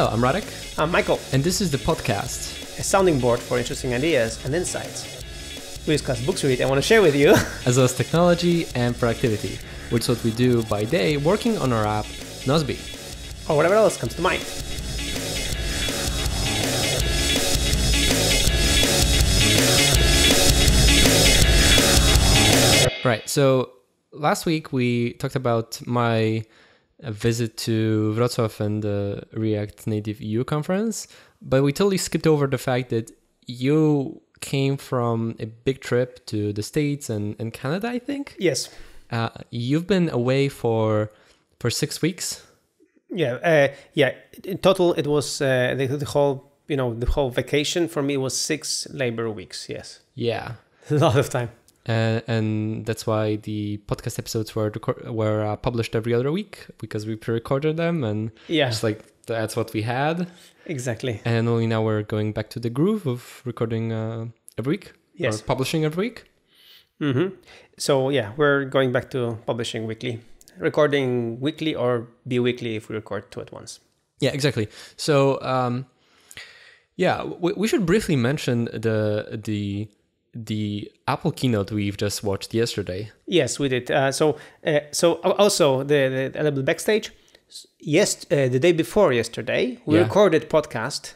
Hello, I'm Radek. I'm Michael, And this is the podcast. a sounding board for interesting ideas and insights. We discuss books we read and want to share with you. As well as technology and productivity, which is what we do by day working on our app, Nozbe. Or whatever else comes to mind. Right, so last week we talked about my visit to Wrocław and the React Native EU conference, but we totally skipped over the fact that you came from a big trip to the States and Canada, I think? Yes. You've been away for 6 weeks? Yeah. In total, it was the whole vacation for me was 6 labor weeks. Yes. Yeah. A lot of time. And that's why the podcast episodes were published every other week, because we pre-recorded them and just like that's what we had. Exactly. And only now we're going back to the groove of recording every week. Yes. Or publishing every week. Mm-hmm. So yeah, we're going back to publishing weekly, recording weekly or bi-weekly if we record 2 at once. Yeah, exactly. So we should briefly mention the Apple keynote we've just watched yesterday. Yes, we did. So also the a little backstage. Yes, the day before yesterday, we recorded podcast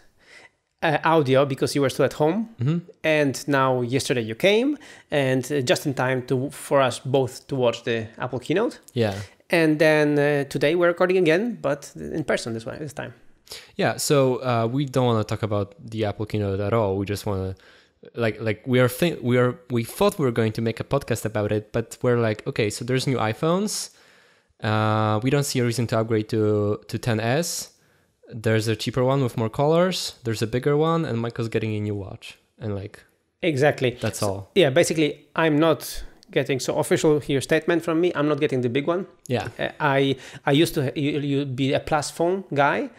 audio because you were still at home, and now yesterday you came, and just in time for us both to watch the Apple keynote. Yeah. And then today we're recording again, but in person this time. Yeah. So we don't want to talk about the Apple keynote at all. We just want to. We thought we were going to make a podcast about it, but we're like, okay, so there's new iPhones. We don't see a reason to upgrade to 10s. There's a cheaper one with more colors. There's a bigger one, and Michael's getting a new watch. And exactly, that's all. Yeah, basically, I'm not getting official here statement from me. I'm not getting the big one. Yeah. I used to be a Plus phone guy,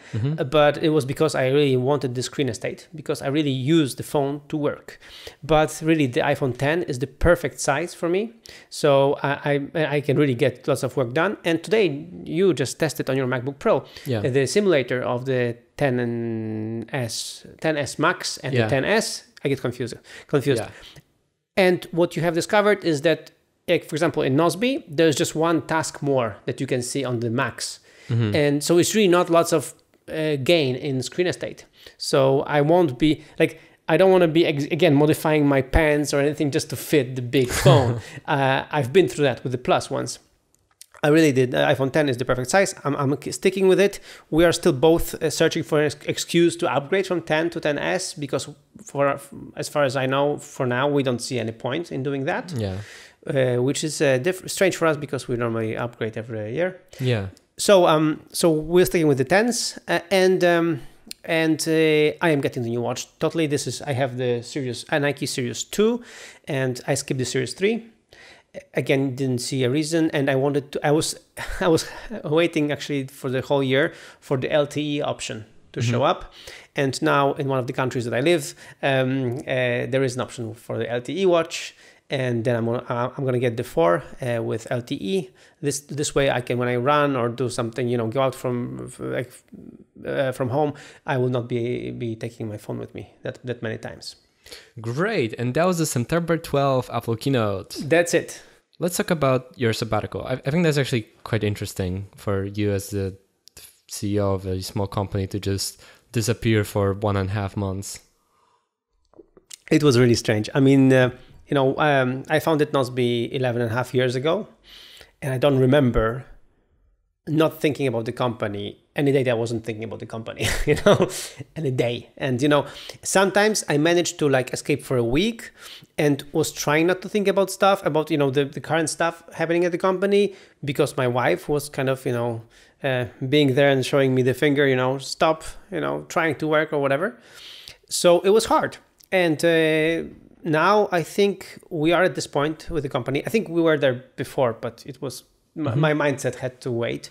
but it was because I really wanted the screen estate, because I really use the phone to work. But really, the iPhone 10 is the perfect size for me, so I can really get lots of work done. And today you just tested on your MacBook Pro the simulator of the 10s Max and the 10s. I get confused. Yeah. And what you have discovered is that, for example, in Nozbe, there's just one task more that you can see on the Max. And so it's really not lots of gain in screen estate. So I won't be I don't want to be, again, modifying my pants or anything just to fit the big phone. I've been through that with the Plus once. I really did. iPhone 10 is the perfect size. I'm sticking with it. We are still both searching for an excuse to upgrade from 10 to 10s, because as far as I know, for now, we don't see any point in doing that. Yeah. Which is strange for us because we normally upgrade every year. Yeah. So we're sticking with the 10s, and I am getting the new watch. Totally, I have the Nike Series 2, and I skipped the Series 3. Again, didn't see a reason, and I was waiting actually for the whole year for the LTE option to show up, and now in one of the countries that I live, there is an option for the LTE watch, and then I'm gonna get the 4 with LTE. This way I can, when I run or do something, go out from home, I will not be taking my phone with me that many times. Great. And that was the September 12th Apple keynote. That's it. Let's talk about your sabbatical. I think that's actually quite interesting for you as the CEO of a small company to just disappear for 1.5 months. It was really strange. I mean, I founded Nozbe 11.5 years ago, and I don't remember not thinking about the company any day that I wasn't thinking about the company, any day. And, sometimes I managed to escape for a week and was trying not to think about stuff, about, the current stuff happening at the company, because my wife was kind of, being there and showing me the finger, stop, trying to work or whatever. So it was hard. And now I think we are at this point with the company. I think we were there before, but it was my mindset had to wait.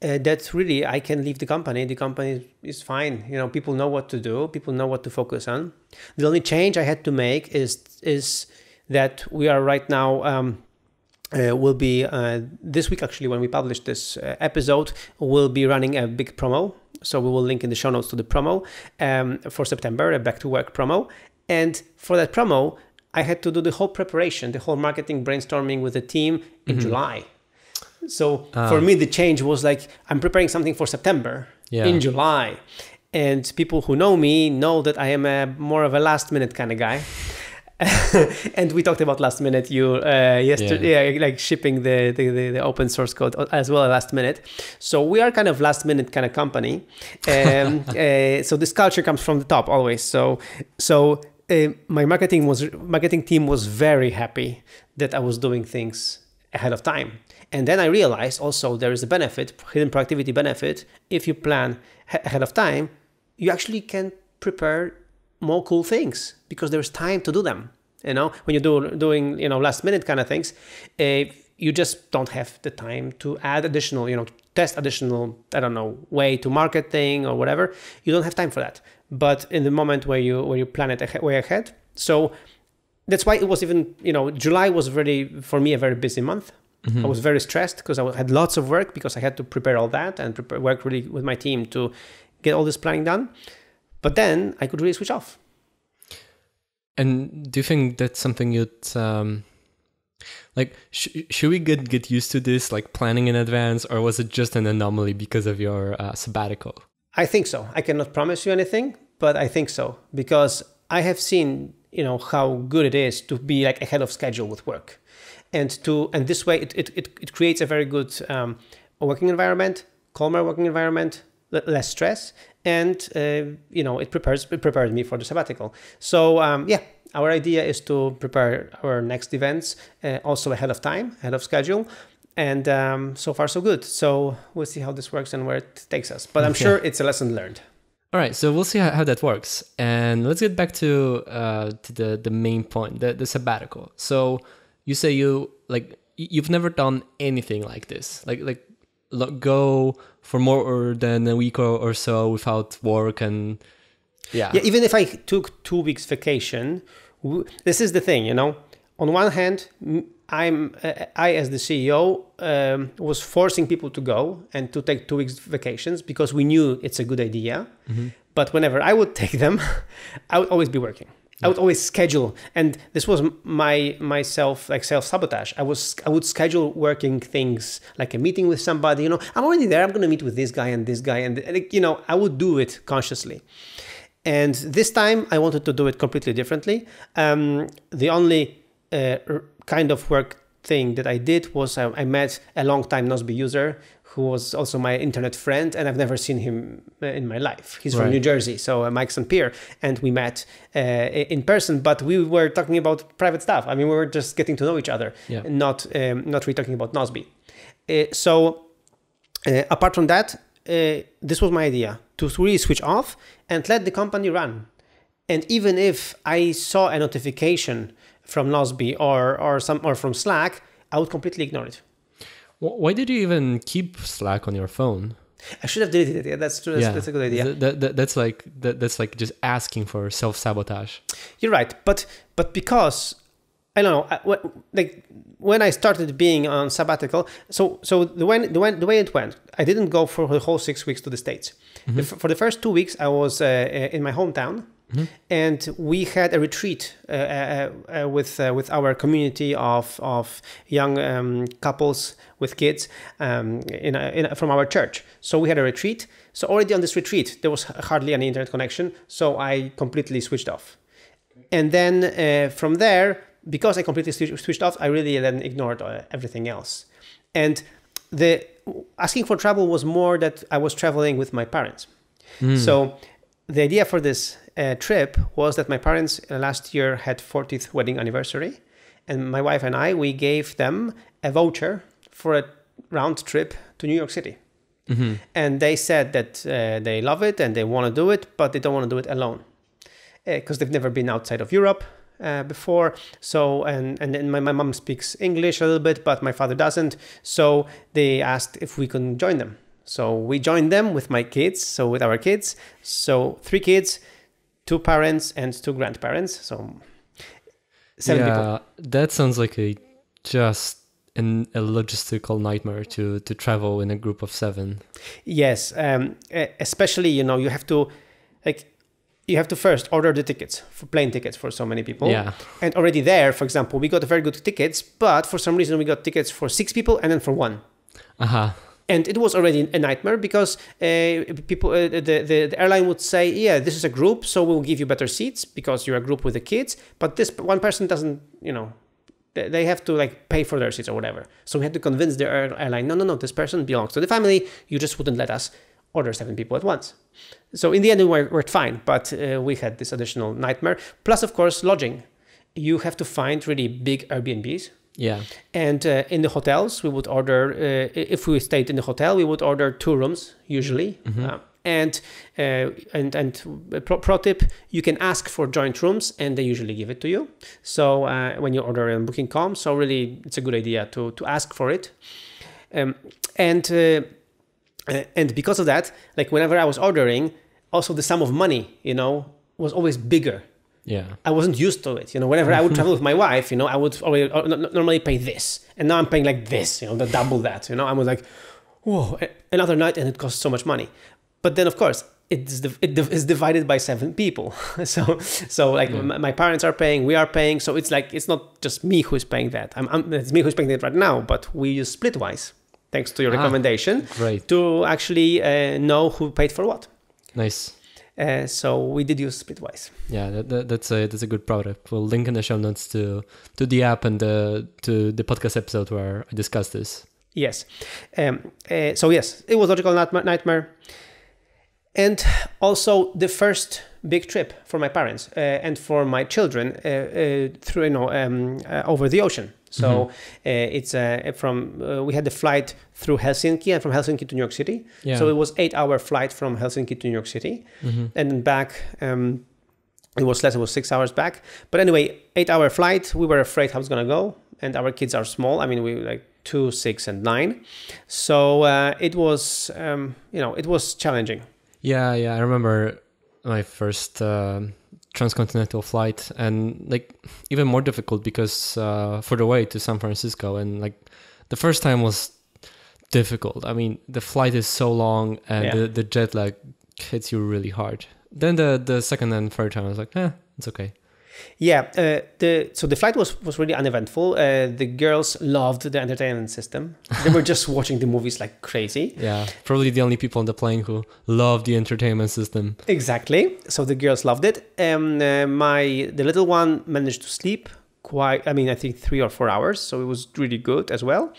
That really I can leave the company. The company is fine. People know what to do. People know what to focus on. The only change I had to make is that we are right now will be this week, actually, when we publish this episode, we'll be running a big promo So we will link in the show notes to the promo for September, a back to work promo. And for that promo, I had to do the whole preparation, the whole marketing brainstorming with the team in July. So for me, the change was like, I'm preparing something for September in July. And people who know me know that I am more of a last minute kind of guy. And we talked about last minute yesterday, like shipping the open source code as well last minute. So we are kind of last minute kind of company. So this culture comes from the top always. So my marketing team was very happy that I was doing things ahead of time. And then I realized also there is a benefit, hidden productivity benefit. If you plan ahead of time, you actually can prepare more cool things because there's time to do them. You know, when you're doing last minute kind of things, you just don't have the time to add additional, test additional, I don't know, way to market thing or whatever. You don't have time for that. But in the moment where you plan it way ahead, so that's why it was even, July was for me a very busy month. I was very stressed because I had lots of work because I had to prepare all that and work really with my team to get all this planning done. But then I could really switch off. And do you think that's something you'd should we get used to this, like planning in advance, or was it just an anomaly because of your sabbatical? I think so. I cannot promise you anything, but I think so because I have seen how good it is to be like ahead of schedule with work. And this way it creates a very good working environment, calmer working environment, less stress, and it prepared me for the sabbatical. So our idea is to prepare our next events also ahead of time, ahead of schedule, and so far so good. So we'll see how this works and where it takes us. But I'm sure it's a lesson learned. All right, so we'll see how that works, and let's get back to the main point, the sabbatical. So you say you've never done anything like this, like go for more than a week or so without work and even if I took 2 weeks vacation, this is the thing, on one hand, I as the CEO was forcing people to go and to take 2 weeks vacations because we knew it's a good idea. But whenever I would take them, I would always be working. I would always schedule, and this was myself like self-sabotage. I would schedule working things like a meeting with somebody. I'm already there. I'm going to meet with this guy, and I would do it consciously. And this time, I wanted to do it completely differently. The only kind of work thing that I did was I met a long-time Nozbe user who was also my internet friend, and I've never seen him in my life. He's from New Jersey, so Mike St. Pierre, and we met in person, but we were talking about private stuff. I mean, we were just getting to know each other, not really talking about Nozbe. So apart from that, this was my idea, to really switch off and let the company run. And even if I saw a notification from Nozbe or from Slack, I would completely ignore it. Why did you even keep Slack on your phone? I should have deleted it. Yeah, that's true. That's a good idea. That's like just asking for self-sabotage. You're right, but because I don't know, when I started being on sabbatical, so the way it went, I didn't go for the whole 6 weeks to the States. For the first 2 weeks, I was in my hometown. And we had a retreat with our community of young couples with kids from our church. So we had a retreat. So already on this retreat, there was hardly any internet connection. So I completely switched off. And then from there, because I completely switched off, I really then ignored everything else. And the asking for travel was more that I was traveling with my parents. So the idea for this trip was that my parents last year had 40th wedding anniversary, and my wife and we gave them a voucher for a round trip to New York City. And they said that they love it and they want to do it, but they don't want to do it alone because they've never been outside of Europe before. So and then my mom speaks English a little bit, but my father doesn't. So they asked if we can join them. So we joined them with my kids, so with our kids. So 3 kids, 2 parents and 2 grandparents. So 7 people. That sounds like a logistical nightmare to travel in a group of 7. Yes, especially you have to first order the tickets for plane tickets for so many people. Yeah. And already there, for example, we got very good tickets, but for some reason we got tickets for 6 people and then for 1. And it was already a nightmare because people, the airline would say, yeah, this is a group, so we'll give you better seats because you're a group with the kids. But this one person doesn't, they have to like pay for their seats or whatever. So we had to convince the airline, no, this person belongs to the family. You just wouldn't let us order 7 people at once. So in the end, we worked fine, but we had this additional nightmare. Plus, of course, lodging. You have to find really big Airbnbs. Yeah. And in the hotels, we would order, if we stayed in the hotel, we would order 2 rooms usually. And pro tip, you can ask for joint rooms and they usually give it to you. So when you order on booking.com, so really it's a good idea to ask for it. And because of that, like whenever I was ordering, also the sum of money, was always bigger. Yeah, I wasn't used to it. Whenever I would travel with my wife, I would always, normally pay this, and now I'm paying like this, the double that. I was like, whoa, another night, and it costs so much money. But then, of course, it is divided by 7 people. so like my parents are paying, we are paying. So it's like it's not just me who is paying that. It's me who's paying that right now. But we use Splitwise, thanks to your recommendation, to actually know who paid for what. Nice. So we did use Splitwise. Yeah, that's a good product. We'll link in the show notes to the app and to the podcast episode where I discussed this. Yes. So yes, it was logical nightmare. And also the first big trip for my parents and for my children through over the ocean. So it's we had the flight through Helsinki and from Helsinki to New York City. Yeah. So it was 8-hour flight from Helsinki to New York City, and then back. It was less. It was 6 hours back. But anyway, 8-hour flight. We were afraid how it's gonna go, and our kids are small. I mean, we were like 2, 6, and 9. So it was it was challenging. Yeah, I remember my first transcontinental flight, and like even more difficult because for the way to San Francisco, and like the first time was difficult. I mean, the flight is so long, and the jet lag hits you really hard. Then the second and third time I was like, it's okay. Yeah, so the flight was really uneventful. The girls loved the entertainment system. They were just watching the movies like crazy. Yeah, probably the only people on the plane who love the entertainment system. Exactly. So the girls loved it. The little one managed to sleep I think 3 or 4 hours. So it was really good as well.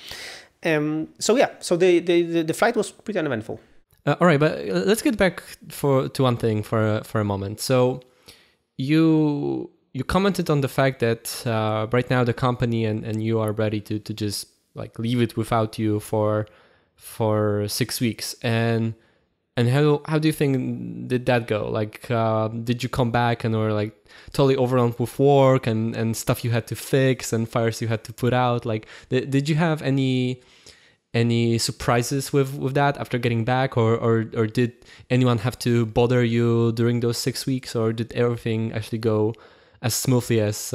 So the flight was pretty uneventful. All right, but let's get back to one thing for a moment. So you commented on the fact that right now the company and you are ready to just like leave it without you for 6 weeks. And how do you think did that go? Like, did you come back and were like totally overwhelmed with work and stuff you had to fix and fires you had to put out? Like, did you have any surprises with that after getting back, or did anyone have to bother you during those 6 weeks, or did everything actually go as smoothly as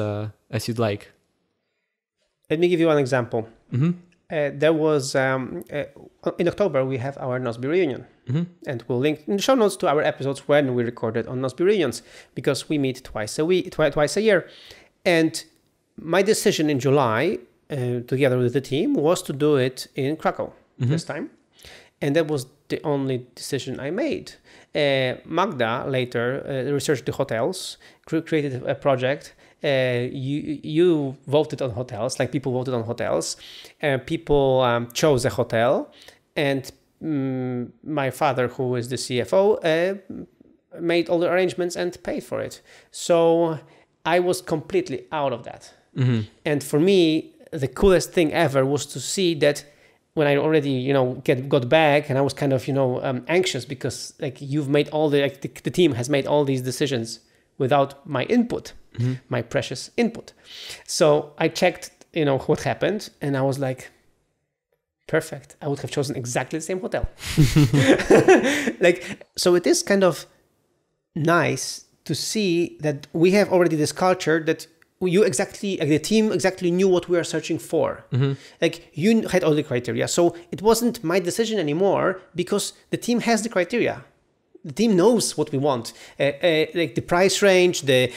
you'd like? Let me give you one example. There was in October we have our Nosby reunion, and we'll link in the show notes to our episodes when we recorded on Nosby reunions, because we meet twice a year. And my decision in July, together with the team, was to do it in Krakow this time, and that was the only decision I made. Magda later researched the hotels, created a project. You voted on hotels, like people voted on hotels. People chose a hotel, and my father, who is the CFO, made all the arrangements and paid for it. So I was completely out of that. And for me, the coolest thing ever was to see that when I already, got back, and I was kind of, anxious because like you've made all the team has made all these decisions without my input, my precious input. So I checked, what happened, and I was like, perfect. I would have chosen exactly the same hotel. So it is kind of nice to see that we have already this culture that the team exactly knew what we were searching for. Like you had all the criteria, so it wasn't my decision anymore because the team has the criteria. The team knows what we want, like the price range, the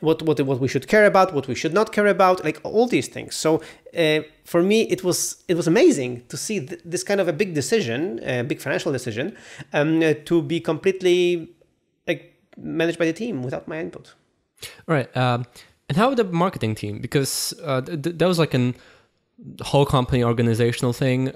what we should care about, what we should not care about, like all these things. So for me, it was amazing to see this kind of a big decision, a big financial decision, to be completely like managed by the team without my input. All right. And how the marketing team? Because that was like an whole company organizational thing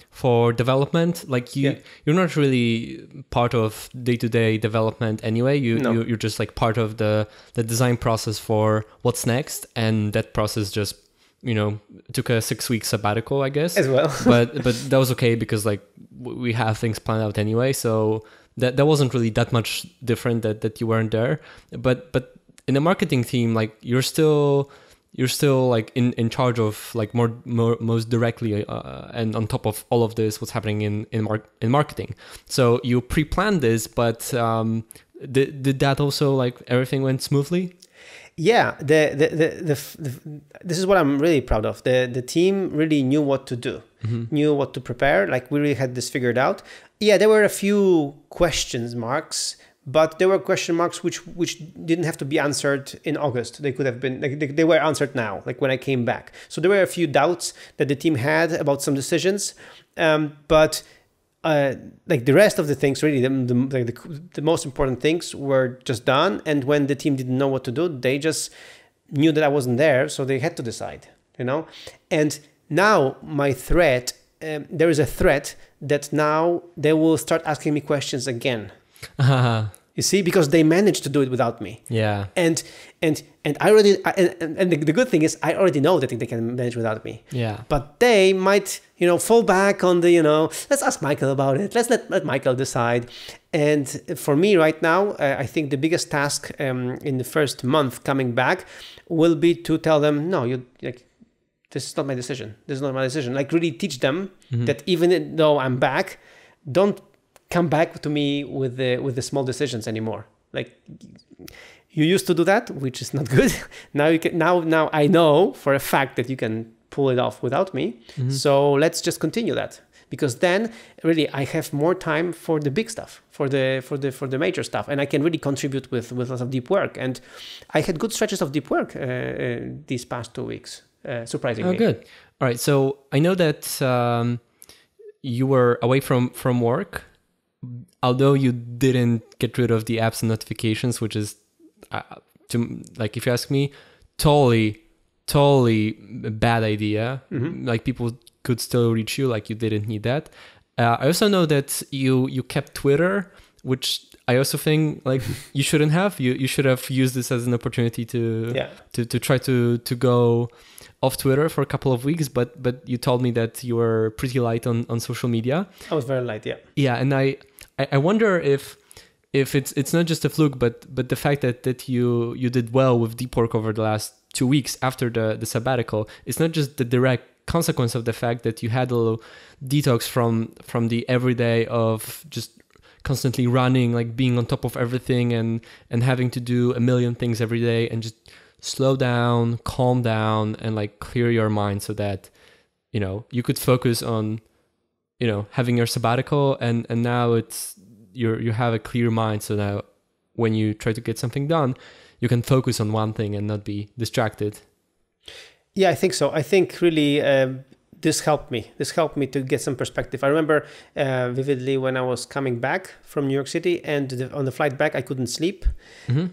for development. Like you're not really part of day-to-day development anyway. You're just like part of the design process for what's next, and that process just took a 6-week sabbatical, I guess, as well. but that was okay because like we have things planned out anyway, so that wasn't really that much different that you weren't there. But in the marketing team, like you're still like in charge of like more most directly and on top of all of this, what's happening in marketing. So you pre-planned this, but did that also like everything went smoothly? Yeah, this is what I'm really proud of. The team really knew what to do, knew what to prepare. Like we really had this figured out. Yeah, there were a few question marks, but there were question marks which didn't have to be answered in August. They could have been, like, they were answered now, like when I came back. So there were a few doubts that the team had about some decisions, but like the rest of the things, really, the most important things were just done. And when the team didn't know what to do, they just knew that I wasn't there, so they had to decide, And now my threat, there is a threat that now they will start asking me questions again. You see, because they managed to do it without me. Yeah. And I already, and the good thing is I already know that they can manage without me. Yeah. But they might, fall back on the, let's ask Michael about it. Let's let Michael decide. And for me right now, I think the biggest task in the first month coming back will be to tell them, no, this is not my decision. This is not my decision. Like really teach them that even though I'm back, don't come back to me with the small decisions anymore. Like you used to do that, which is not good. Now you can. Now I know for a fact that you can pull it off without me. So let's just continue that, because then really I have more time for the big stuff, for the major stuff, and I can really contribute with lots of deep work. And I had good stretches of deep work these past 2 weeks, surprisingly. Oh, good. All right. So I know that you were away from work, although you didn't get rid of the apps and notifications, which is, if you ask me, totally a bad idea. Like people could still reach you, like you didn't need that. I also know that you kept Twitter, which I also think like you shouldn't have. You should have used this as an opportunity to try to go off Twitter for a couple of weeks, but you told me that you were pretty light on social media. I was very light, yeah. Yeah, and I wonder if it's not just a fluke, but the fact that you did well with deep work over the last 2 weeks after the sabbatical, it's not just the direct consequence of the fact that you had a little detox from the everyday of just constantly running, like being on top of everything and having to do a million things every day, and just slow down, calm down, and like clear your mind so that you could focus on having your sabbatical, and now it's you have a clear mind, so now when you try to get something done, you can focus on one thing and not be distracted. Yeah, I think so. I think really this helped me. This helped me to get some perspective. I remember vividly when I was coming back from New York City, and on the flight back, I couldn't sleep,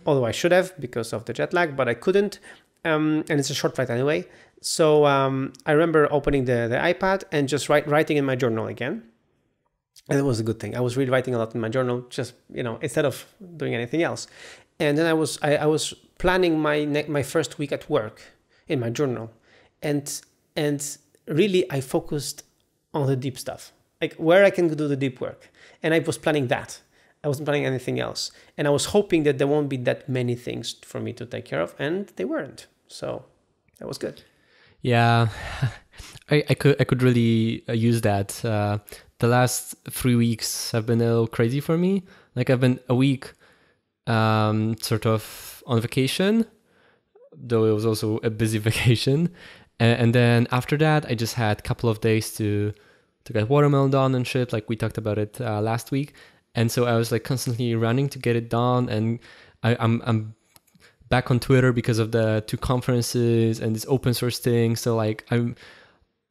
although I should have because of the jet lag, but I couldn't. And it's a short flight anyway. So I remember opening the iPad and just writing in my journal again. And it was a good thing. I was really writing a lot in my journal, just, instead of doing anything else. And then I was planning my first week at work in my journal. And really I focused on the deep stuff, like where I can do the deep work. And I was planning that. I wasn't planning anything else. And I was hoping that there won't be that many things for me to take care of, and they weren't. So that was good. Yeah, I could really use that. The last 3 weeks have been a little crazy for me. Like I've been a week sort of on vacation, though it was also a busy vacation. And then after that, I just had a couple of days to get watermelon done and shit, like we talked about it last week. And so I was like constantly running to get it done. And I'm back on Twitter because of the 2 conferences and this open source thing. So like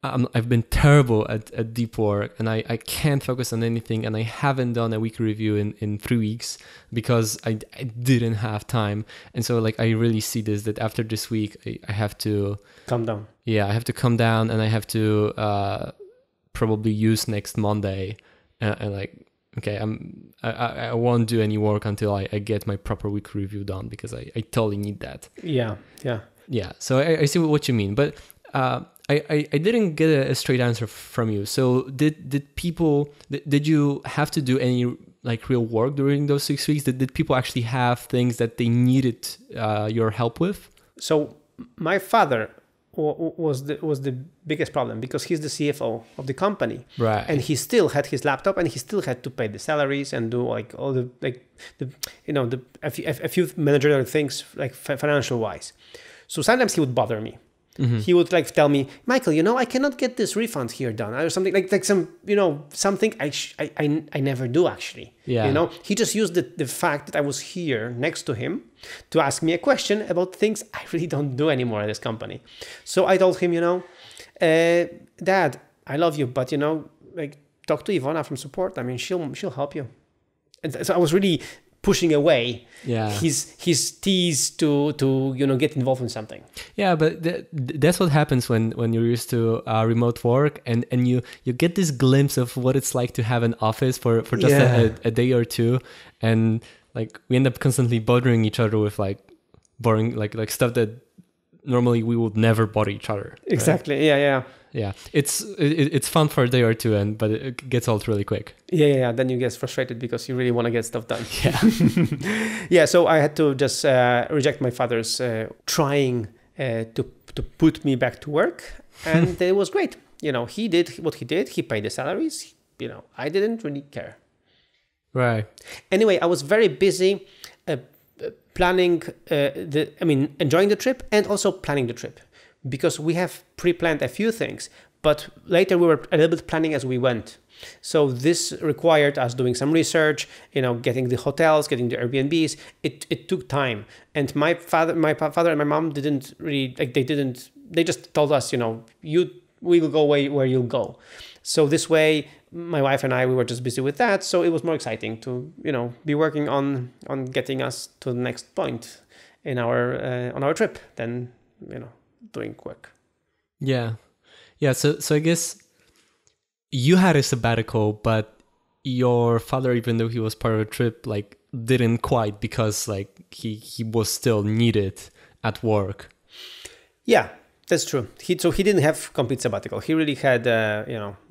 I've been terrible at deep work, and I can't focus on anything, and I haven't done a weekly review in 3 weeks because I didn't have time. And so like I really see this, that after this week I have to calm down. Yeah, I have to come down, and I have to probably use next Monday, and like, okay, I won't do any work until I get my proper weekly review done, because I totally need that. Yeah. So I see what you mean, but I didn't get a straight answer from you. So did you have to do any like real work during those 6 weeks? Did people actually have things that they needed your help with? So my father was the biggest problem, because he's the CFO of the company, right? And he still had his laptop, and he still had to pay the salaries and do like all the a few managerial things, like financial wise. So sometimes he would bother me. Mm-hmm. He would like tell me, Michael, I cannot get this refund here done, or something like some, something I never do actually. Yeah. He just used the fact that I was here next to him to ask me a question about things I really don't do anymore at this company. So I told him, Dad, I love you, but like, talk to Ivona from support. I mean, she'll help you. And so I was really pushing away his tease to get involved in something. Yeah, but that's what happens when you're used to remote work, and you get this glimpse of what it's like to have an office for just a day or two, and like we end up constantly bothering each other with like boring like stuff that normally we would never bother each other. Exactly. Right? Yeah, it's fun for a day or two, but it gets old really quick. Yeah. Then you get frustrated because you really want to get stuff done. Yeah. So I had to just reject my father's trying to put me back to work, and it was great. He did what he did. He paid the salaries. I didn't really care. Right. Anyway, I was very busy planning enjoying the trip and also planning the trip, because we have pre-planned a few things, but later we were a little bit planning as we went. So this required us doing some research, getting the hotels, getting the Airbnbs. It took time. And my father and my mom didn't really, they just told us, we will go where you'll go. So this way, my wife and I, we were just busy with that. So it was more exciting to, be working on getting us to the next point in on our trip than, doing work. Yeah. So I guess you had a sabbatical, but your father, even though he was part of the trip, like didn't quite, because like he was still needed at work. Yeah, that's true. He didn't have complete sabbatical. He really had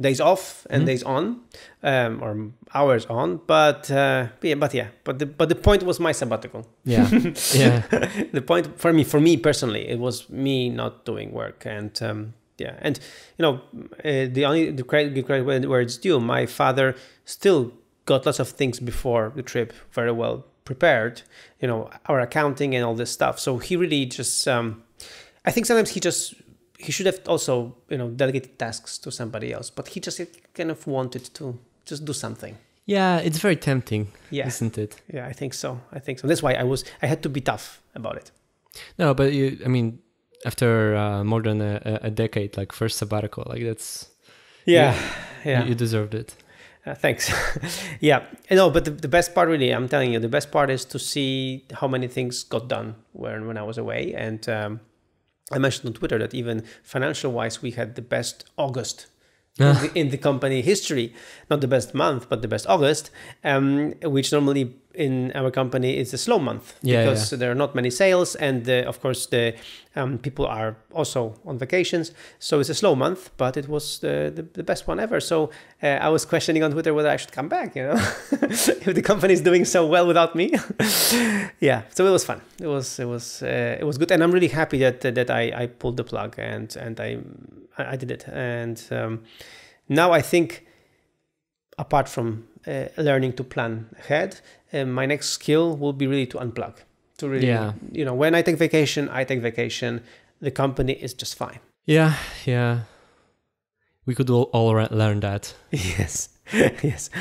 days off and days on, or hours on. But the point was my sabbatical. Yeah. The point for me personally, it was me not doing work, and the credit where it's due. My father still got lots of things before the trip very well prepared. Our accounting and all this stuff. So he really just. I think sometimes he should have also, delegated tasks to somebody else, but he just kind of wanted to just do something. Yeah, it's very tempting, isn't it? Yeah, I think so. That's why I had to be tough about it. No, but after more than a decade, like first sabbatical, like that's... Yeah. You deserved it. Thanks. Yeah. But the best part, really, I'm telling you, the best part is to see how many things got done when I was away. And I mentioned on Twitter that even financial-wise, we had the best August in the company history. Not the best month, but the best August, which normally in our company is a slow month because there are not many sales, and of course the people are also on vacations. So it's a slow month, but it was the best one ever. So I was questioning on Twitter whether I should come back, if the company is doing so well without me. Yeah, so it was fun. It was good, and I'm really happy that I pulled the plug and I did it. And now I think, apart from learning to plan ahead, my next skill will be really to unplug, to really, Yeah. When I take vacation, the company is just fine. Yeah. We could all learn that. Yes. Yes.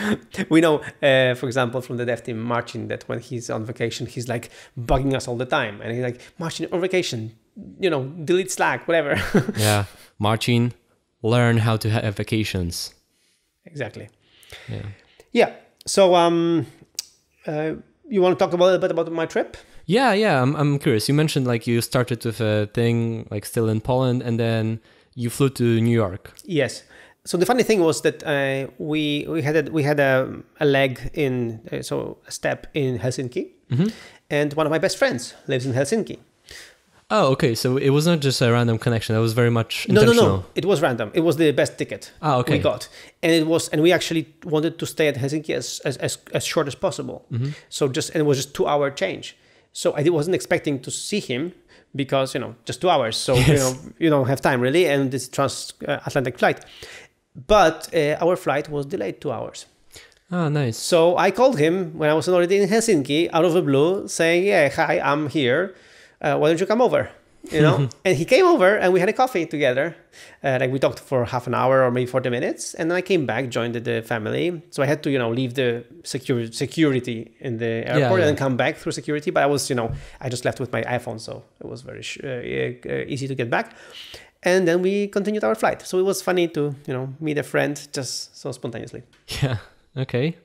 We know, for example, from the dev team, Marcin, that when he's on vacation, he's like bugging us all the time. And he's like, Marcin, on vacation, delete Slack, whatever. Yeah. Marcin, learn how to have vacations. Exactly. Yeah. Yeah. So, you want to talk a little bit about my trip? Yeah. I'm curious. You mentioned like you started with a thing like still in Poland and then you flew to New York. Yes. So the funny thing was that we had a leg in a step in Helsinki, and one of my best friends lives in Helsinki. Oh, okay. So it was not just a random connection. It was very much intentional. No. It was random. It was the best ticket we got, and we actually wanted to stay at Helsinki as short as possible. So it was just 2-hour change. So I wasn't expecting to see him because just 2 hours. So Yes. you don't have time really, and this transatlantic flight. But our flight was delayed 2 hours. Ah, nice. So I called him when I was already in Helsinki, out of the blue, saying, "Yeah, hi, I'm here. Why don't you come over?" And he came over, and we had a coffee together. We talked for half an hour or maybe 40 minutes, and then I came back, joined the family. So I had to, leave the security in the airport and then come back through security. But I was, I just left with my iPhone, so it was very easy to get back. And then we continued our flight. So it was funny to, meet a friend just so spontaneously. Yeah. Okay.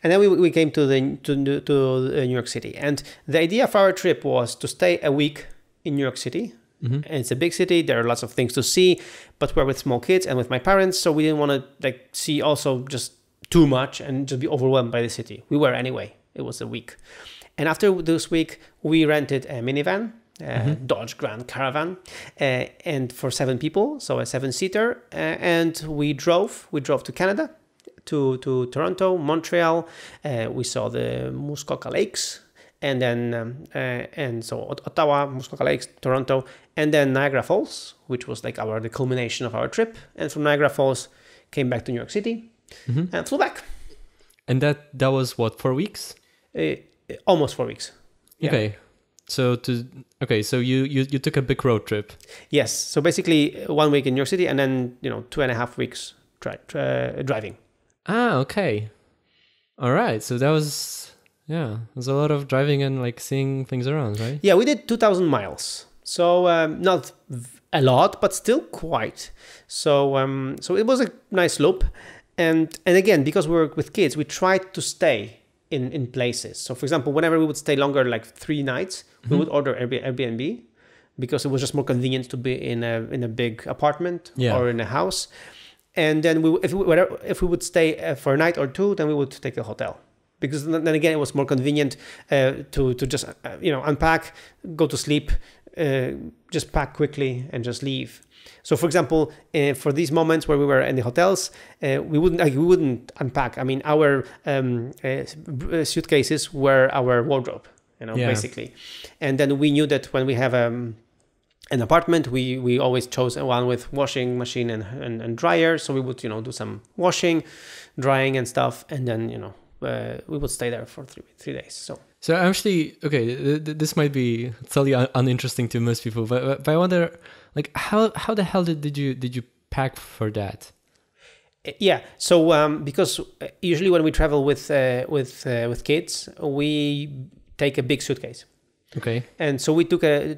And then we came to New York City. And the idea of our trip was to stay a week in New York City. And it's a big city. There are lots of things to see, but we're with small kids and with my parents. So we didn't want to see also just too much and just be overwhelmed by the city. We were anyway. It was a week. And after this week, we rented a minivan. Dodge Grand Caravan, and for 7 people, so a 7-seater, and we drove to Canada, to Toronto, Montreal. We saw the Muskoka Lakes, and then Ottawa, Muskoka Lakes, Toronto, and then Niagara Falls, which was like the culmination of our trip. And from Niagara Falls, came back to New York City and flew back. And that was what, 4 weeks? Almost 4 weeks. Yeah. Okay. So you took a big road trip. Yes. So basically 1 week in New York City and then 2.5 weeks driving. Ah, okay. All right. So that was there's a lot of driving and seeing things around, right? Yeah, we did 2,000 miles. So not a lot, but still quite. So it was a nice loop, and again, because we were with kids, we tried to stay in places. So for example, whenever we would stay longer, like 3 nights, we would order Airbnb because it was just more convenient to be in a big apartment or in a house. And then if we would stay for a night or 2, then we would take a hotel. Because then again, it was more convenient to just unpack, go to sleep, just pack quickly and just leave. So, for example, for these moments where we were in the hotels, we wouldn't unpack. I mean, our suitcases were our wardrobe, basically. And then we knew that when we have an apartment, we always chose one with washing machine and dryer. So we would do some washing, drying and stuff, and then we would stay there for 3 days. So actually, okay, this might be totally uninteresting to most people, but I wonder, how the hell did you pack for that? Yeah, so because usually when we travel with kids, we take a big suitcase. Okay. And so we took 2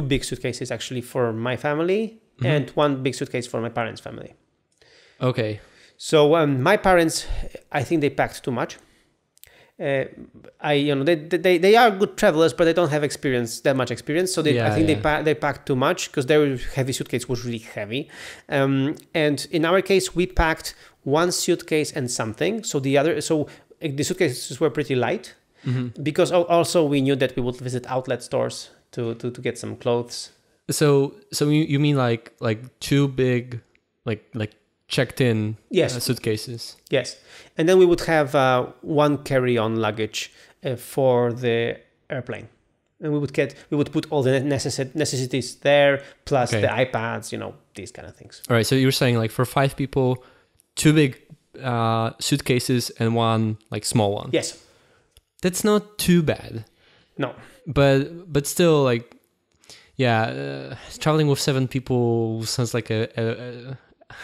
big suitcases actually for my family and 1 big suitcase for my parents' family. Okay. So my parents, I think they packed too much. They are good travelers, but they don't have that much experience. So they packed too much because their heavy suitcase was really heavy. And in our case, we packed 1 suitcase and something. So the suitcases were pretty light because also we knew that we would visit outlet stores to get some clothes. So you mean like 2 big like checked in suitcases? Yes. And then we would have 1 carry-on luggage for the airplane. And we would put all the necessities there, plus the iPads, these kind of things. All right. So you're saying for 5 people, 2 big suitcases and 1 small one. Yes. That's not too bad. No. But still, like, yeah, traveling with 7 people sounds like a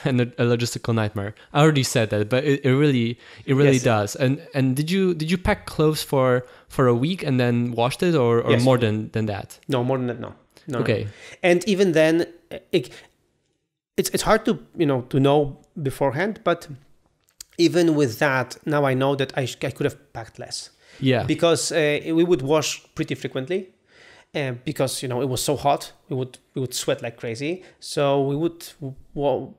logistical nightmare. I already said that, but it really yes. does. And did you pack clothes for a week and then washed it, or yes. more than that? No, more than that. No. Okay. No. And even then, it's hard to know beforehand, but even with that, now I know that I could have packed less. Yeah. Because we would wash pretty frequently. Because it was so hot, we would sweat like crazy. So we would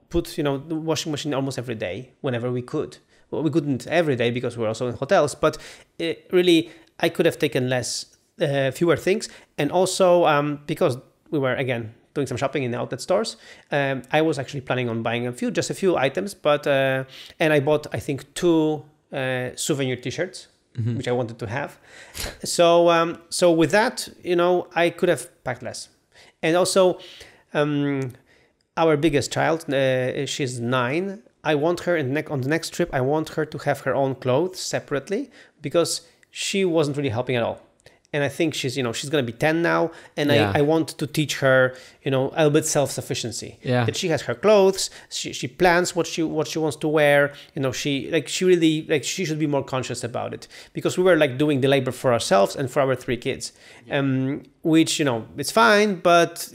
put the washing machine almost every day whenever we could. Well, we couldn't every day because we were also in hotels. But really, I could have taken fewer things, and also because we were again doing some shopping in the outlet stores. I was actually planning on buying just a few items, but and I bought I think 2 souvenir T-shirts. Mm-hmm. Which I wanted to have. So with that, I could have packed less. And also, our biggest child, she's 9. I want her on the next trip, I want her to have her own clothes separately because she wasn't really helping at all. And I think she's going to be 10 now. And yeah. I want to teach her, a little bit self-sufficiency. Yeah. That she has her clothes. She plans what she wants to wear. She really she should be more conscious about it, because we were doing the labor for ourselves and for our 3 kids, which, it's fine. But,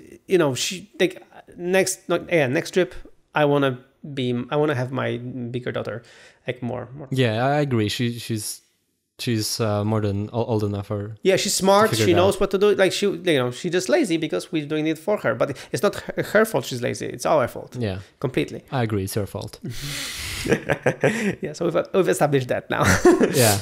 she next trip, I want to have my bigger daughter more. Yeah, I agree. She's more than old enough for. Yeah, she's smart. She knows what to do. She's just lazy because we're doing it for her. But it's not her fault she's lazy. It's our fault. Yeah, completely. I agree. It's her fault. Yeah, so we've established that now. Yeah.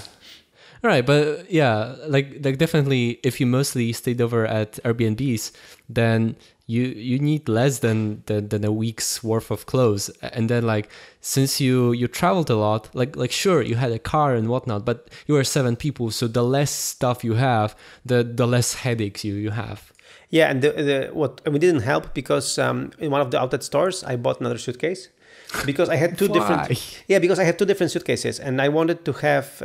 All right, but yeah, like definitely, if you mostly stayed over at Airbnbs, then you need less than a week's worth of clothes. And then since you traveled a lot, like sure, you had a car and whatnot, but you were 7 people, so the less stuff you have, the less headaches you have. Yeah, and we didn't help because in one of the outlet stores I bought another suitcase because I had 2 different. Yeah, because I had 2 different suitcases, and I wanted to have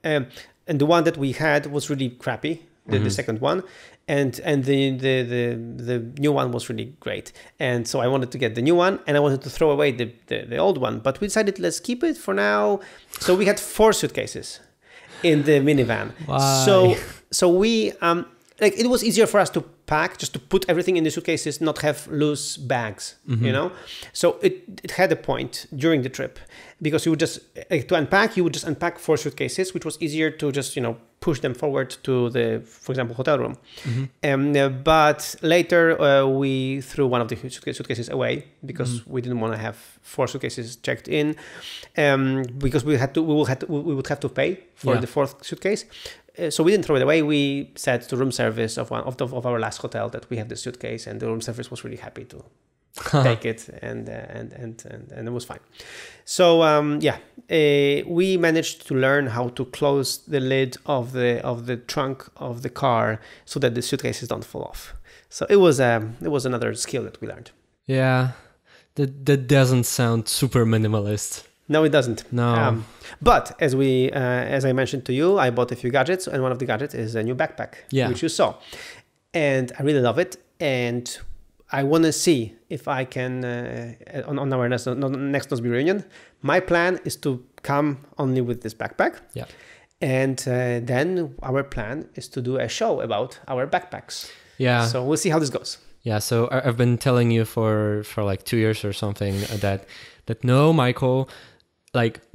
and the one that we had was really crappy, the second one. And the new one was really great. And so I wanted to get the new one, and I wanted to throw away the old one. But we decided, let's keep it for now. So we had 4 suitcases in the minivan. Why? So we it was easier for us to pack, just to put everything in the suitcases, not have loose bags, So it had a point during the trip, because you would just you would just unpack 4 suitcases, which was easier to just push them forward to the, for example, hotel room. But later we threw one of the suitcases away because we didn't want to have 4 suitcases checked in, because we would have to pay for the 4th suitcase. So we didn't throw it away. We said to room service of our last hotel that we have the suitcase, and the room service was really happy to take it, and it was fine. So we managed to learn how to close the lid of the trunk of the car so that the suitcases don't fall off. So it was another skill that we learned. Yeah, that doesn't sound super minimalist. No, it doesn't. No. But as I mentioned to you, I bought a few gadgets, and one of the gadgets is a new backpack, which you saw. And I really love it. And I want to see if I can, on our next Nozbe reunion, my plan is to come only with this backpack. Yeah. And then our plan is to do a show about our backpacks. Yeah. So we'll see how this goes. Yeah. So I've been telling you for 2 years or something that no, Michael,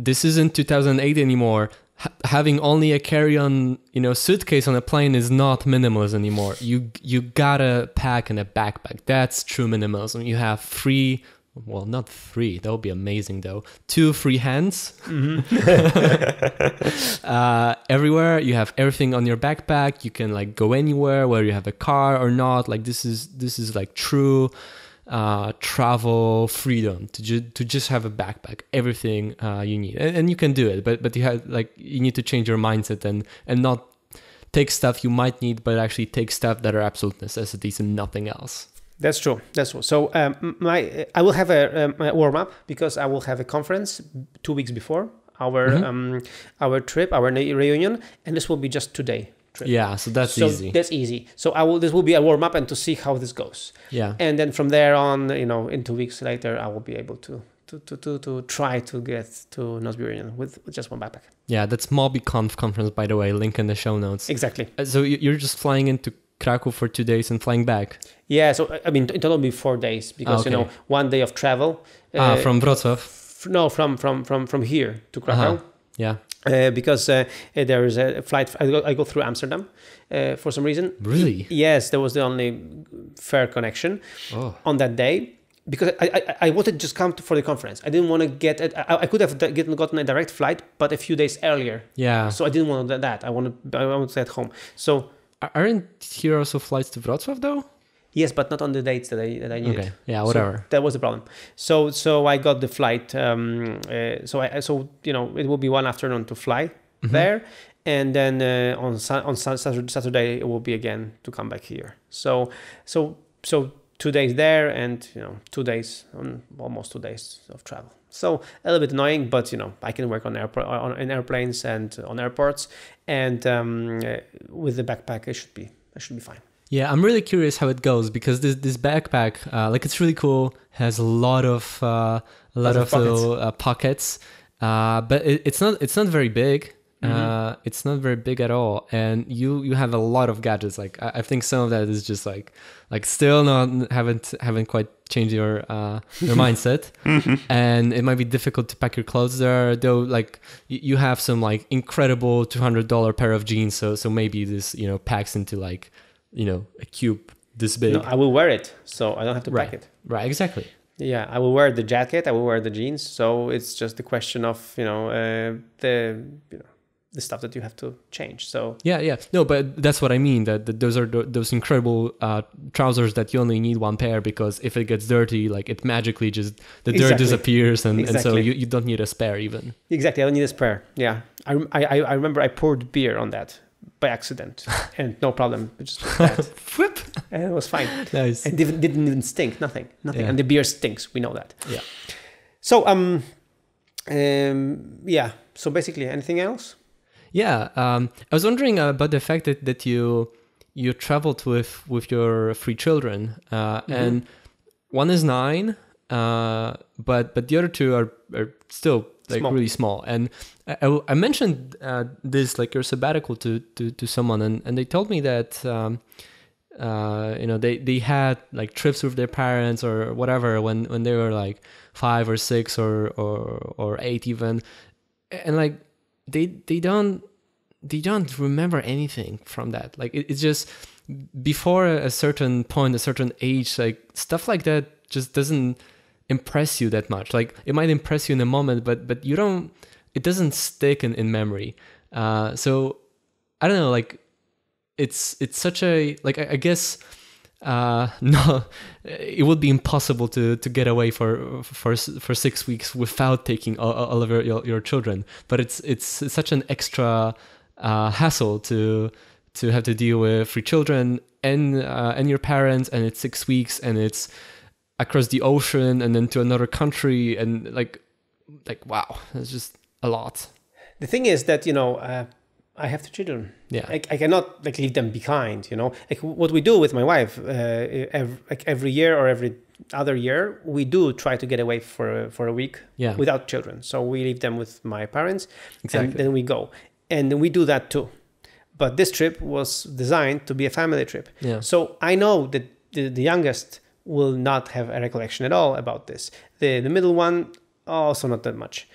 this isn't 2008 anymore. Having only a carry-on, suitcase on a plane is not minimalism anymore. You gotta pack in a backpack. That's true minimalism. You have not 3. That would be amazing though. 2 free hands. Everywhere. You have everything on your backpack. You can go anywhere, whether you have a car or not. This is true travel freedom to just have a backpack, everything you need, and you can do it, but you have you need to change your mindset and not take stuff you might need, but actually take stuff that are absolute necessities and nothing else. That's true. So I will have a warm up, because I will have a conference 2 weeks before our trip, our reunion, and this will be just today. trip. Yeah, so that's easy. That's easy. So this will be a warm up and to see how this goes. Yeah. And then from there on, in 2 weeks later, I will be able to try to get to Nosburian with just one backpack. Yeah, that's MobiConf conference, by the way. Link in the show notes. Exactly. So you're just flying into Krakow for 2 days and flying back? Yeah, so I mean, in total it'll be 4 days because, 1 day of travel. From Wrocław? No, from here to Krakow. Yeah. Because there is a flight. I go through Amsterdam for some reason. Really? Yes, that was the only fair connection on that day. Because I wanted to just come for the conference. I didn't want to get it. I could have gotten a direct flight, but a few days earlier. Yeah. So I didn't want that. I wanted to stay at home. So aren't here also flights to Wrocław though? yes, but not on the dates that I needed. Okay. Yeah. Whatever. So that was the problem. So I got the flight. So it will be one afternoon to fly there, and then on Saturday it will be again to come back here. So 2 days there and 2 days almost 2 days of travel. So a little bit annoying, but I can work on airplanes and on airports, and with the backpack it should be fine. Yeah, I'm really curious how it goes because this backpack, it's really cool, has a lot of little pockets, but it's not very big. It's not very big at all, and you have a lot of gadgets. Like I think some of that is just like still haven't quite changed your mindset, and it might be difficult to pack your clothes there. Though like you have some like incredible $200 pair of jeans, so maybe this packs into like a cube this big. No, I will wear it, so I don't have to pack it. Right, exactly. Yeah, I will wear the jacket. I will wear the jeans. So it's just a question of the stuff that you have to change. So yeah, no, but that's what I mean. That those are those incredible trousers that you only need one pair because if it gets dirty, like it magically just dirt disappears, and so you don't need a spare even. Exactly, I don't need a spare. Yeah, I remember I poured beer on that by accident, and no problem, just that. Whip, and it was fine. Nice, and didn't even stink. Nothing, yeah. And the beer stinks. We know that. Yeah. So yeah. So basically, anything else? Yeah, I was wondering about the fact that you traveled with your 3 children, and one is 9, but the other 2 are still like small. Really small. And I mentioned this like your sabbatical to someone, and they told me that they had like trips with their parents or whatever when they were like 5 or 6 or 8 even, and like they don't remember anything from that. Like it's just before a certain point, a certain age, like stuff like that just doesn't impress you that much. Like it might impress you in a moment, but it doesn't stick in memory. So I don't know, like it's such a, like I guess no, it would be impossible to get away for 6 weeks without taking all of your children. But it's such an extra hassle to have to deal with 3 children and your parents, and it's 6 weeks, and it's across the ocean and then to another country, and like wow, it's just a lot. The thing is that I have 2 children. Yeah, I cannot like leave them behind. Like what we do with my wife, every year or every other year, we do try to get away for a week without children. So we leave them with my parents, and then we go, and we do that too. But this trip was designed to be a family trip. Yeah. So I know that the youngest will not have a recollection at all about this. The middle one also not that much,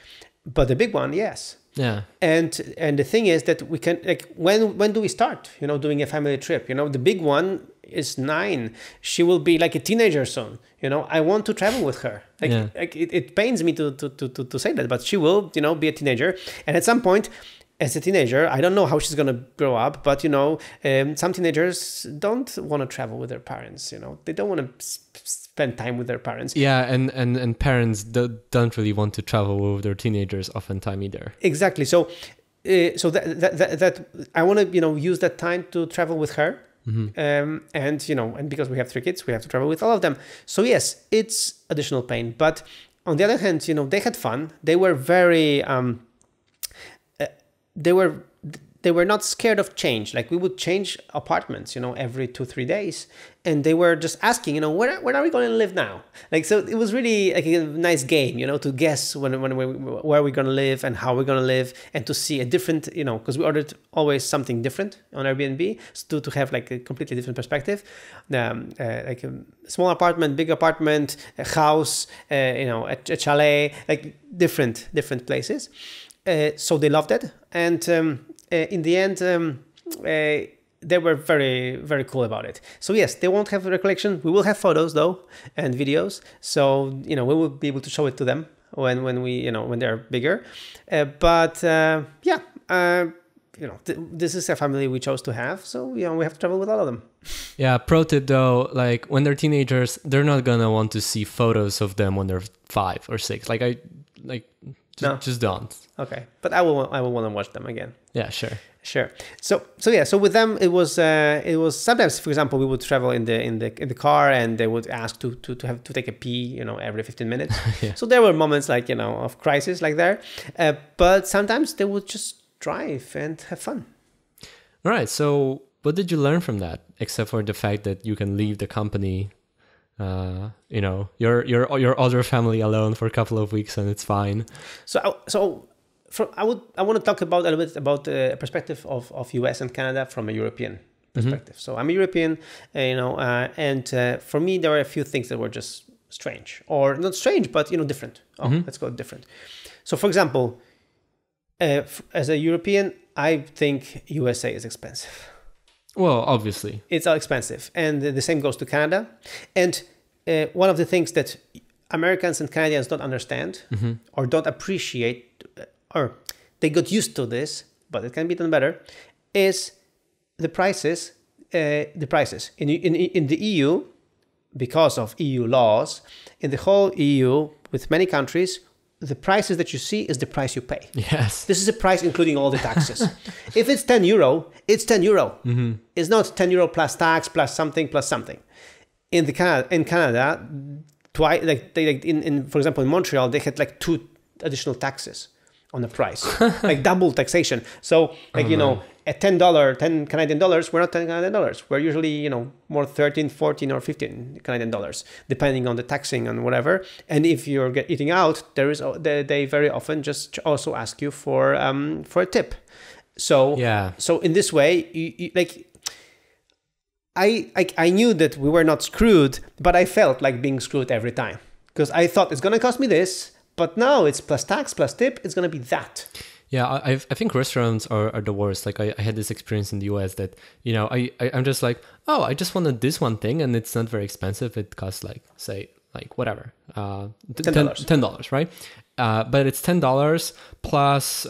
but the big one, yes. Yeah. And the thing is that we can, like, when do we start, doing a family trip? The big one is 9. She will be like a teenager soon. I want to travel with her. Like it pains me to say that, but she will, be a teenager. And at some point, as a teenager, I don't know how she's going to grow up, but, some teenagers don't want to travel with their parents. They don't want to spend time with their parents. Yeah, and parents don't really want to travel with their teenagers oftentimes either. Exactly. So that I want to, use that time to travel with her. Mm-hmm. And because we have 3 kids, we have to travel with all of them. So yes, it's additional pain. But on the other hand, they had fun. They were very... they were not scared of change. Like we would change apartments, every 2-3 days, and they were just asking, where are we going to live now? Like, so it was really like a nice game, to guess where we're going to live and how we're going to live, and to see a different, because we ordered always something different on Airbnb, so to have like a completely different perspective, like a small apartment, big apartment, a house, a chalet, like different places. So they loved it, and in the end, they were very, very cool about it. So yes, they won't have a recollection. We will have photos though and videos. So we will be able to show it to them when they're bigger. This is a family we chose to have. So we have to travel with all of them. Yeah. Pro tip though, like when they're teenagers, they're not gonna want to see photos of them when they're 5 or 6. Just don't. Okay, but I will want to watch them again. Yeah, sure. So with them it was sometimes, for example, we would travel in the car, and they would ask to take a pee, every 15 minutes. Yeah. So there were moments like of crisis like there, but sometimes they would just drive and have fun. All right. So what did you learn from that, except for the fact that you can leave the company? Your other family alone for a couple of weeks and it's fine. I want to talk a little bit about the perspective of US and Canada from a European perspective. Mm-hmm. So I'm a European, and for me there were a few things that were just strange, or not strange, but different. Let's go different. So for example, as a European, I think USA is expensive. Well, obviously. It's all expensive. And the same goes to Canada. And one of the things that Americans and Canadians don't understand or don't appreciate, or they got used to this, but it can be done better, is the prices. In the EU, because of EU laws, in the whole EU, with many countries, the prices that you see is the price you pay. Yes. This is a price including all the taxes. If it's 10 euro, it's 10 euro. Mm-hmm. It's not 10 euro plus tax, plus something. In Canada, twice, for example, in Montreal, they had like 2 additional taxes on the price, like double taxation. So at $10 Canadian dollars, we're not 10 Canadian dollars. We're usually, more 13, 14 or 15 Canadian dollars, depending on the taxing and whatever. And if you're eating out, they very often just also ask you for a tip. So, yeah. So in this way, I knew that we were not screwed, but I felt like being screwed every time, because I thought it's going to cost me this, but now it's plus tax, plus tip, it's going to be that. Yeah, I think restaurants are the worst. Like I had this experience in the US that, I'm just like, oh, I just wanted this one thing and it's not very expensive. It costs whatever, $10, right? But it's $10 plus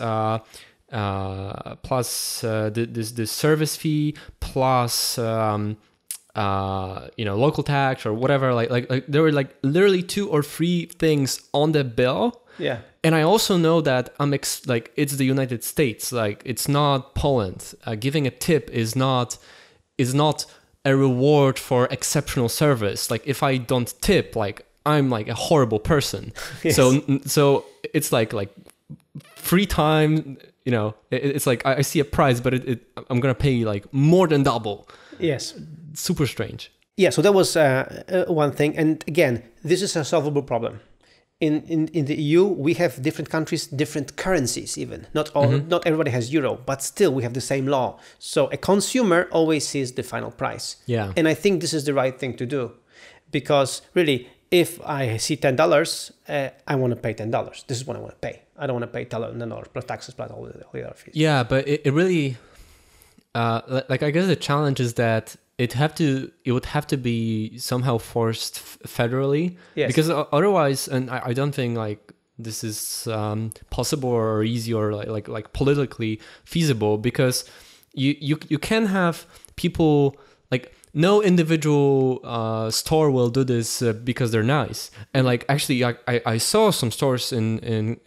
the service fee plus local tax or whatever. Like there were like literally 2 or 3 things on the bill. Yeah. And I also know that it's the United States. Like it's not Poland. Giving a tip is not a reward for exceptional service. Like if I don't tip, like I'm like a horrible person. Yes. So it's like free time. It's like I see a price, but I'm gonna pay like more than double. Yes. Super strange. Yeah. So that was one thing. And again, this is a solvable problem. In the EU, we have different countries, different currencies even. Not everybody has euro, but still we have the same law. So a consumer always sees the final price. Yeah. And I think this is the right thing to do, because really, if I see $10, I want to pay $10. This is what I want to pay. I don't want to pay $10 plus taxes plus all the other fees. Yeah, but it really, I guess the challenge is that it would have to be somehow forced federally. Yes. Because otherwise, and I don't think like this is possible or easy or like politically feasible, because you can have people like no individual store will do this because they're nice. And like actually I saw some stores in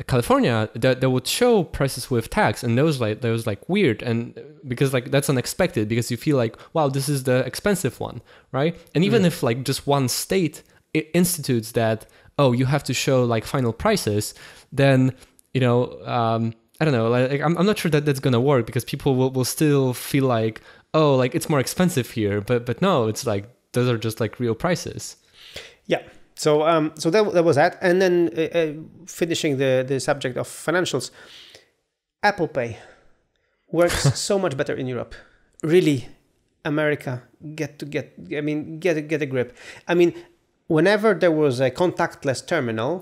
California that would show prices with tax, and that was like weird, and because like that's unexpected, because you feel like, wow, this is the expensive one, right? And even if like just one state institutes that, oh, you have to show like final prices, then I don't know, like I'm not sure that that's gonna work, because people will still feel like, oh, like it's more expensive here, but no, it's like those are just like real prices. Yeah. So that was that, and then finishing the subject of financials, Apple Pay works so much better in Europe. Really, America, get a grip. I mean, whenever there was a contactless terminal,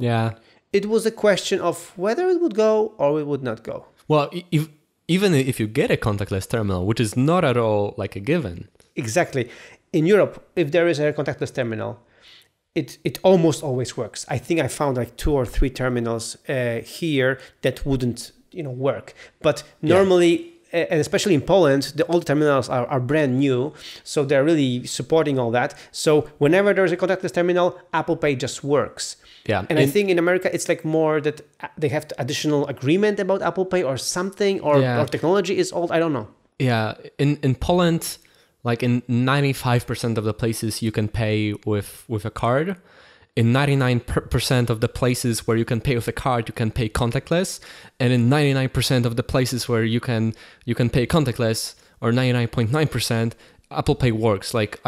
it was a question of whether it would go or it would not go. Well, even if you get a contactless terminal, which is not at all like a given. Exactly. In Europe, if there is a contactless terminal, it almost always works. I think I found like 2 or 3 terminals here that wouldn't work. But normally, and especially in Poland, all the terminals are brand new, so they're really supporting all that. So whenever there's a contactless terminal, Apple Pay just works. Yeah. And I think in America, it's like more that they have additional agreement about Apple Pay or something, or technology is old. I don't know. Yeah. In Poland, like in 95% of the places you can pay with a card. In 99% of the places where you can pay with a card, you can pay contactless. And in 99% of the places where you can pay contactless, or 99.9%, Apple Pay works. Like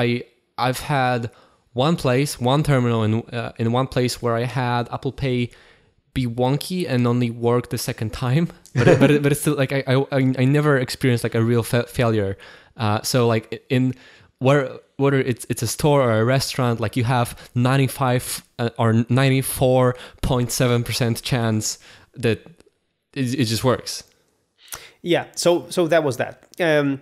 I've had one terminal in one place where I had Apple Pay be wonky and only work the second time. But it's still like I never experienced like a real failure. So like whether it's a store or a restaurant, like you have 95 or 94.7% chance that it just works. Yeah. So that was that. And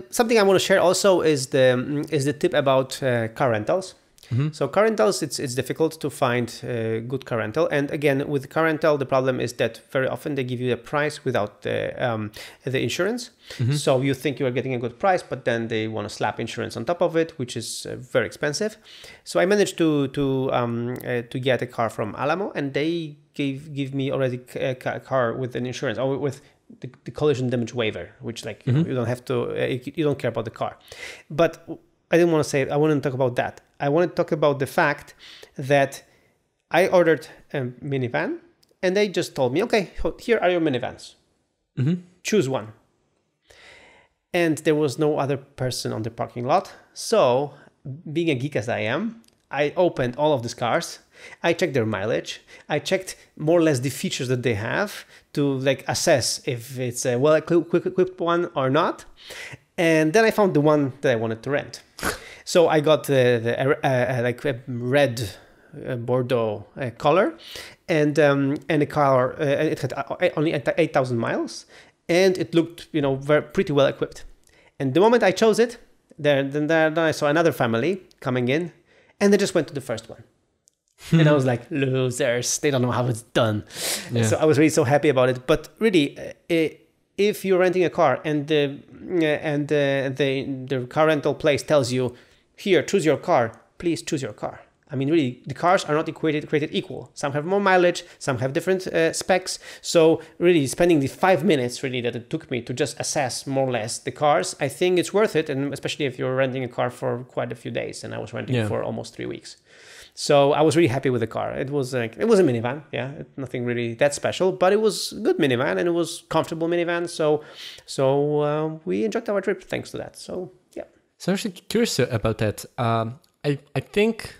something I want to share also is the tip about car rentals. Mm-hmm. So car rentals, it's difficult to find good car rental. And again, with car rental, the problem is that very often they give you a price without the insurance. Mm-hmm. So you think you are getting a good price, but then they want to slap insurance on top of it, which is very expensive. So I managed to get a car from Alamo, and they give me already a car with an insurance, or with the collision damage waiver, which like mm-hmm. you don't have to, you don't care about the car. But I didn't want to say, I want to talk about that. I want to talk about the fact that I ordered a minivan, and they just told me, okay, here are your minivans. Mm-hmm. Choose one. And there was no other person on the parking lot. So being a geek as I am, I opened all of these cars. I checked their mileage. I checked more or less the features that they have to like assess if it's a well-equipped one or not. And then I found the one that I wanted to rent. So I got the red Bordeaux color, and the car it had only 8,000 miles, and it looked pretty well equipped. And the moment I chose it, then I saw another family coming in, and they just went to the first one. And I was like, losers, they don't know how it's done. Yeah. So I was really so happy about it. But really, if you're renting a car and the car rental place tells you, here, choose your car, please choose your car. I mean, really, the cars are not created equal. Some have more mileage, some have different specs. So really, spending the 5 minutes really that it took me to just assess more or less the cars, I think it's worth it. And especially if you're renting a car for quite a few days. And I was renting for almost 3 weeks. So I was really happy with the car. It was a minivan, nothing really that special, but it was a good minivan and it was comfortable minivan. So we enjoyed our trip thanks to that. So yeah. So I'm actually curious about that. I think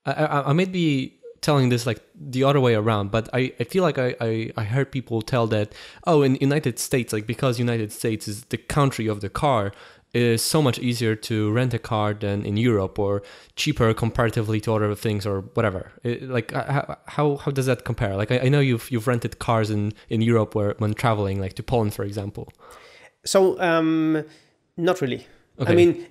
I might be telling this like the other way around, but I feel like I heard people tell that, oh, in United States, like because United States is the country of the car, it is so much easier to rent a car than in Europe, or cheaper comparatively to other things or whatever. How does that compare? Like I know you've rented cars in Europe when traveling, like to Poland, for example. So not really. Okay. I mean,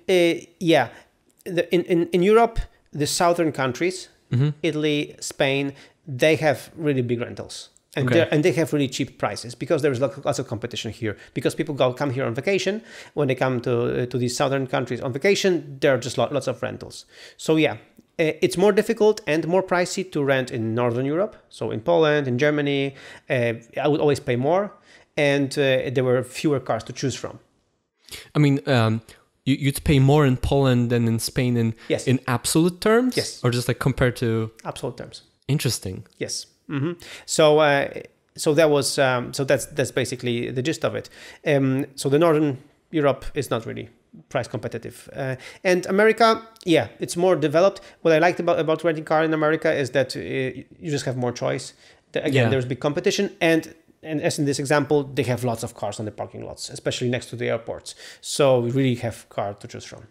in Europe, the southern countries, mm-hmm. Italy, Spain, they have really big rentals. And, and they have really cheap prices because there is lots of competition here. Because people come here on vacation. When they come to these southern countries on vacation, there are just lots of rentals. So yeah, it's more difficult and more pricey to rent in Northern Europe. So in Poland, in Germany, I would always pay more. And there were fewer cars to choose from. I mean, you'd pay more in Poland than in Spain in absolute terms? Yes. Or just like compared to... Absolute terms. Interesting. Yes. Mm-hmm. So so that was so that's basically the gist of it. So the Northern Europe is not really price competitive, and America, yeah, it's more developed. What I liked about renting car in America is that you just have more choice. Again, there's big competition, and as in this example, they have lots of cars on the parking lots, especially next to the airports. So we really have car to choose from.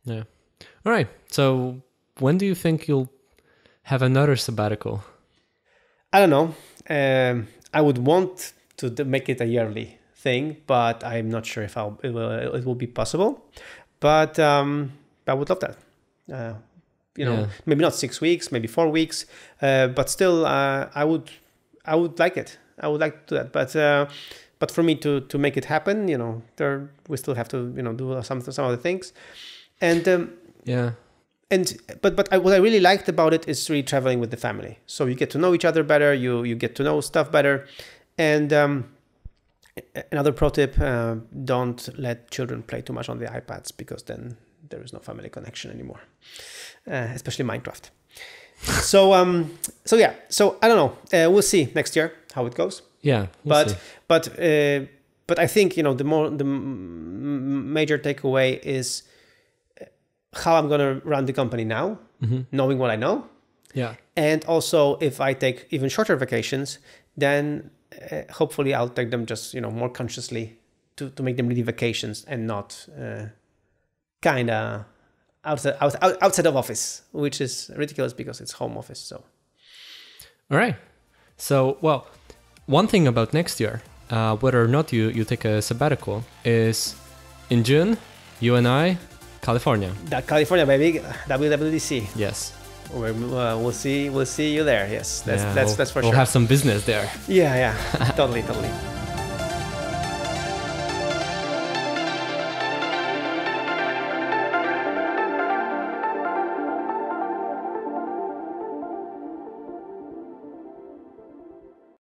Yeah. All right. So when do you think you'll have another sabbatical? I don't know. I would want to make it a yearly thing, but I'm not sure if it will be possible. But I would love that. Maybe not 6 weeks, maybe 4 weeks, but still, I would like it. I would like to do that. But for me to make it happen, we still have to do some other things, and But what I really liked about it is really traveling with the family. So you get to know each other better. You get to know stuff better. And another pro tip: don't let children play too much on the iPads, because then there is no family connection anymore, especially Minecraft. So yeah. So I don't know. We'll see next year how it goes. Yeah. But I think the major takeaway is how I'm going to run the company now, knowing what I know. Yeah. And also, if I take even shorter vacations, then hopefully I'll take them just, more consciously to make them really vacations and not kind of outside of office, which is ridiculous because it's home office. So. All right. So, well, one thing about next year, whether or not you take a sabbatical, is in June, you and I, California. That California, baby, WWDC. Yes. We'll see you there. Yes, that's for sure. We'll have some business there. Yeah, totally.